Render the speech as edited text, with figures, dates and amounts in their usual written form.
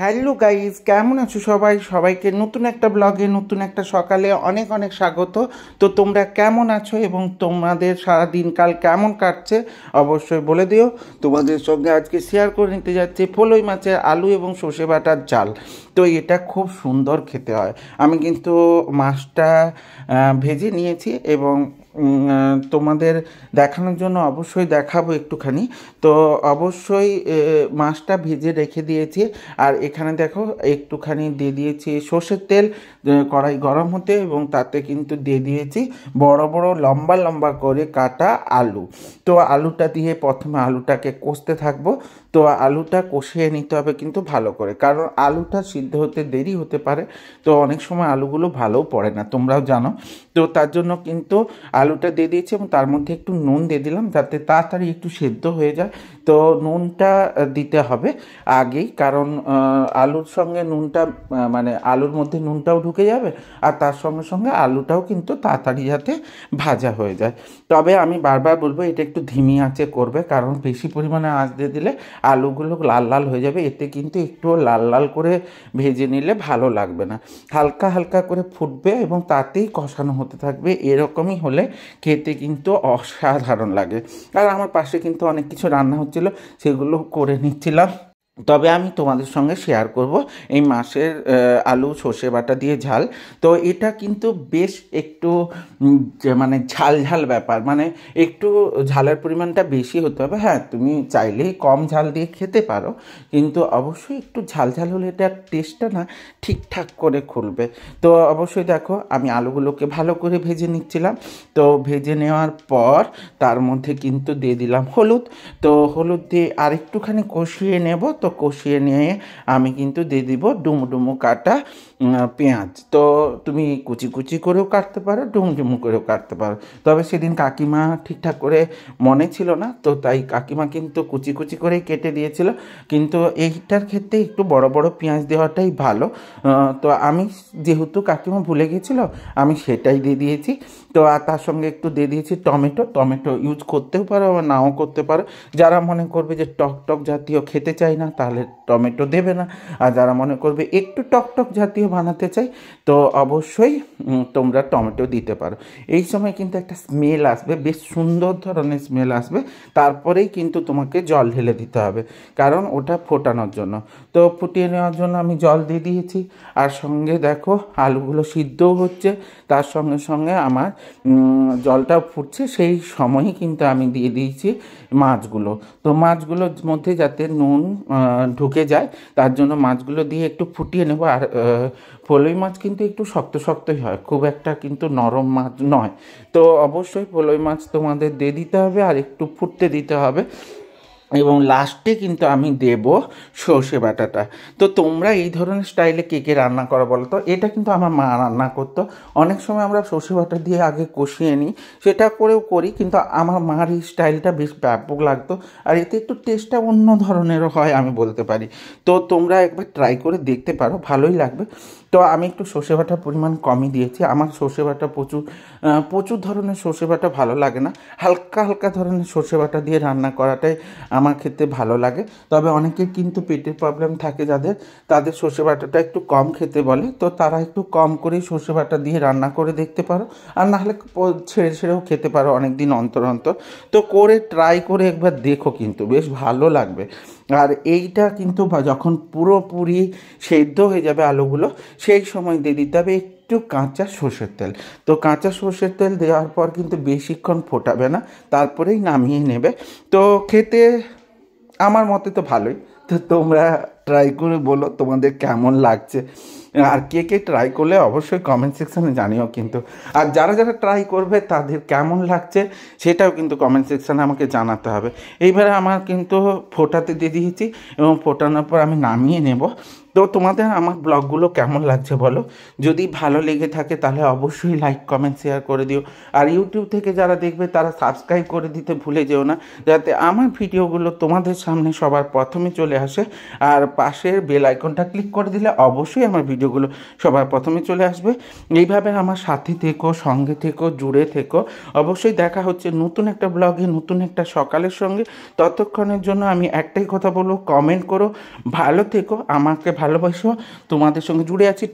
Hello guys, কেমন আছো সবাই? সবাইকে নতুন একটা ব্লগে, নতুন একটা সকালে অনেক অনেক স্বাগত। তো তোমরা কেমন আছো এবং তোমাদের সারা দিনকাল কেমন কাটছে অবশ্যই বলে দিও। তোমাদের সঙ্গে আজকে শেয়ার করে নিতে যাচ্ছি ফলই মাছের আলু এবং সর্ষে বাটার ঝাল। তো এটা খুব সুন্দর খেতে হয়। আমি কিন্তু মাছটা ভেজে নিয়েছি এবং তোমাদের দেখানোর জন্য অবশ্যই দেখাবো একটুখানি। তো অবশ্যই মাছটা ভেজে রেখে দিয়েছি। আর এখানে দেখো একটুখানি দিয়ে দিয়েছি সর্ষের তেল, কড়াই গরম হতে, এবং তাতে কিন্তু দিয়ে দিয়েছি বড় বড় লম্বা লম্বা করে কাটা আলু। তো আলুটা দিয়ে প্রথমে আলুটাকে কষতে থাকবো। তো আলুটা কষিয়ে নিতে হবে কিন্তু ভালো করে, কারণ আলুটা সিদ্ধ হতে দেরি হতে পারে। তো অনেক সময় আলুগুলো ভালোও পড়ে না, তোমরাও জানো। তো তার জন্য কিন্তু আলুটা দিয়ে দিয়েছি এবং তার মধ্যে একটু নুন দিয়ে দিলাম যাতে তাড়াতাড়ি একটু সেদ্ধ হয়ে যায়। তো নুনটা দিতে হবে আগেই, কারণ আলুর সঙ্গে নুনটা মানে আলুর মধ্যে নুনটাও ঢুকে যাবে, আর তার সঙ্গে সঙ্গে আলুটাও কিন্তু তাড়াতাড়ি যাতে ভাজা হয়ে যায়। তবে আমি বারবার বলবো এটা একটু ধিমি আঁচে করবে, কারণ বেশি পরিমাণে আঁচ দিয়ে দিলে আলুগুলো লাল লাল হয়ে যাবে। এতে কিন্তু একটু লাল লাল করে ভেজে নিলে ভালো লাগবে না। হালকা হালকা করে ফুটবে এবং তাতেই কষানো হতে থাকবে। এরকমই হলে খেতে কিন্তু অসাধারণ লাগে। আর আমার পাশে কিন্তু অনেক কিছু রান্না হচ্ছিল, সেগুলো করে নিচ্ছিলাম। তবে আমি তোমাদের সঙ্গে শেয়ার করব এই মাছের আলু সর্ষে বাটা দিয়ে ঝাল। তো এটা কিন্তু বেশ একটু মানে ঝাল ঝাল ব্যাপার, মানে একটু ঝালের পরিমাণটা বেশি হতে হবে। হ্যাঁ, তুমি চাইলেই কম ঝাল দিয়ে খেতে পারো, কিন্তু অবশ্যই একটু ঝাল ঝাল হলে এটার টেস্টটা না ঠিকঠাক করে খুলবে। তো অবশ্যই দেখো আমি আলুগুলোকে ভালো করে ভেজে নিচ্ছিলাম। তো ভেজে নেওয়ার পর তার মধ্যে কিন্তু দিয়ে দিলাম হলুদ। তো হলুদ দিয়ে আরেকটুখানি কষিয়ে নেব। তো কষিয়ে নিয়ে আমি কিন্তু দিয়ে দিব ডুমো ডুমো কাটা পেঁয়াজ। তো তুমি কুচি কুচি করেও কাটতে পারো, ডুমো ডুমো করেও কাটতে পারো। তবে সেদিন কাকিমা ঠিকঠাক করে মনে ছিল না, তো তাই কাকিমা কিন্তু কুচি কুচি করেই কেটে দিয়েছিল। কিন্তু এইটার ক্ষেত্রে একটু বড় বড় পেঁয়াজ দেওয়াটাই ভালো। তো আমি যেহেতু কাকিমা ভুলে গেছিল, আমি সেটাই দিয়ে দিয়েছি। তো আর তার সঙ্গে একটু দিয়ে দিয়েছি টমেটো। টমেটো ইউজ করতেও পারো আবার নাও করতে পারো। যারা মনে করবে যে টক টক জাতীয় খেতে চাই না, তাহলে টমেটো দেবে না। আর যারা মনে করবে একটু টক টক জাতীয় বানাতে চাই, তো অবশ্যই তোমরা টমেটো দিতে পারো। এই সময় কিন্তু একটা স্মেল আসবে, বেশ সুন্দর ধরনের স্মেল আসবে। তারপরেই কিন্তু তোমাকে জল ঢেলে দিতে হবে, কারণ ওটা ফোটানোর জন্য। তো ফুটিয়ে নেওয়ার জন্য আমি জল দিয়ে দিয়েছি। আর সঙ্গে দেখো আলুগুলো সিদ্ধও হচ্ছে, তার সঙ্গে সঙ্গে আমার জলটাও ফুটছে। সেই সময়ই কিন্তু আমি দিয়ে দিয়েছি মাছগুলো। তো মাছগুলোর মধ্যে যাতে নুন ঢুকে যায়, তার জন্য মাছগুলো দিয়ে একটু ফুটিয়ে নেব। আর ফলই মাছ কিন্তু একটু শক্ত শক্তই হয়, খুব একটা কিন্তু নরম মাছ নয়। তো অবশ্যই ফলই মাছ তোমাদের দিয়ে দিতে হবে আর একটু ফুটতে দিতে হবে। এবং লাস্টে কিন্তু আমি দেব সর্ষে বাটাটা। তো তোমরা এই ধরনের স্টাইলে কে কে রান্না করো বলো তো? এটা কিন্তু আমার মা রান্না করতো। অনেক সময় আমরা সর্ষে বাটা দিয়ে আগে কষিয়ে নিই, সেটা করেও করি, কিন্তু আমার মার এই স্টাইলটা বেশ ব্যাপক লাগতো। আর এতে একটু টেস্টটা অন্য ধরনেরও হয় আমি বলতে পারি। তো তোমরা একবার ট্রাই করে দেখতে পারো, ভালোই লাগবে। তো আমি একটু সর্ষে বাটার পরিমাণ কমই দিয়েছি। আমার সর্ষে বাটা প্রচুর প্রচুর ধরনের সর্ষে বাটা ভালো লাগে না, হালকা হালকা ধরনের সর্ষে বাটা দিয়ে রান্না করাটাই আমার খেতে ভালো লাগে। তবে অনেকের কিন্তু পেটের প্রবলেম থাকে যাদের, তাদের সর্ষে বাটাটা একটু কম খেতে বলে, তো তারা একটু কম করেই সর্ষে বাটা দিয়ে রান্না করে দেখতে পারো। আর নাহলে ছেড়ে ছেড়েও খেতে পারো অনেক দিন অন্তর অন্তর। তো করে ট্রাই করে একবার দেখো, কিন্তু বেশ ভালো লাগবে। আর এইটা কিন্তু যখন পুরোপুরি সেদ্ধ হয়ে যাবে আলুগুলো, সেই সময় দিয়ে দিতে হবে একটু কাঁচা সর্ষের তেল। তো কাঁচা সর্ষের তেল দেওয়ার পর কিন্তু বেশিক্ষণ ফোটাবে না, তারপরেই নামিয়ে নেবে। তো খেতে আমার মতে তো ভালোই। তো তোমরা ট্রাই করে বলো তোমাদের কেমন লাগছে। আর কে কে ট্রাই করলে অবশ্যই কমেন্ট সেকশানে জানিও কিন্তু। আর যারা যারা ট্রাই করবে তাদের কেমন লাগছে সেটাও কিন্তু কমেন্ট সেকশানে আমাকে জানাতে হবে। এইবারে আমার কিন্তু ফোটাতে দিয়ে দিয়েছি এবং ফোটানোর পর আমি নামিয়ে নেব। তো তোমাদের আমার ব্লগগুলো কেমন লাগছে বলো? যদি ভালো লেগে থাকে তাহলে অবশ্যই লাইক কমেন্ট শেয়ার করে দিও। আর ইউটিউব থেকে যারা দেখবে তারা সাবস্ক্রাইব করে দিতে ভুলে যেও না, যাতে আমার ভিডিওগুলো তোমাদের সামনে সবার প্রথমে চলে আসে। আর পাশের বেল আইকনটা ক্লিক করে দিলে অবশ্যই আমার ভিডিওগুলো সবার প্রথমে চলে আসবে। এইভাবে আমার সাথে থেকো, সঙ্গে থেকো, জুড়ে থেকো। অবশ্যই দেখা হচ্ছে নতুন একটা ব্লগে, নতুন একটা সকালের সঙ্গে। ততক্ষণের জন্য আমি একটাই কথা বলবো, কমেন্ট করো, ভালো থেকো, আমাকে ভালোবাসো, তোমাদের সঙ্গে জুড়ে আছি।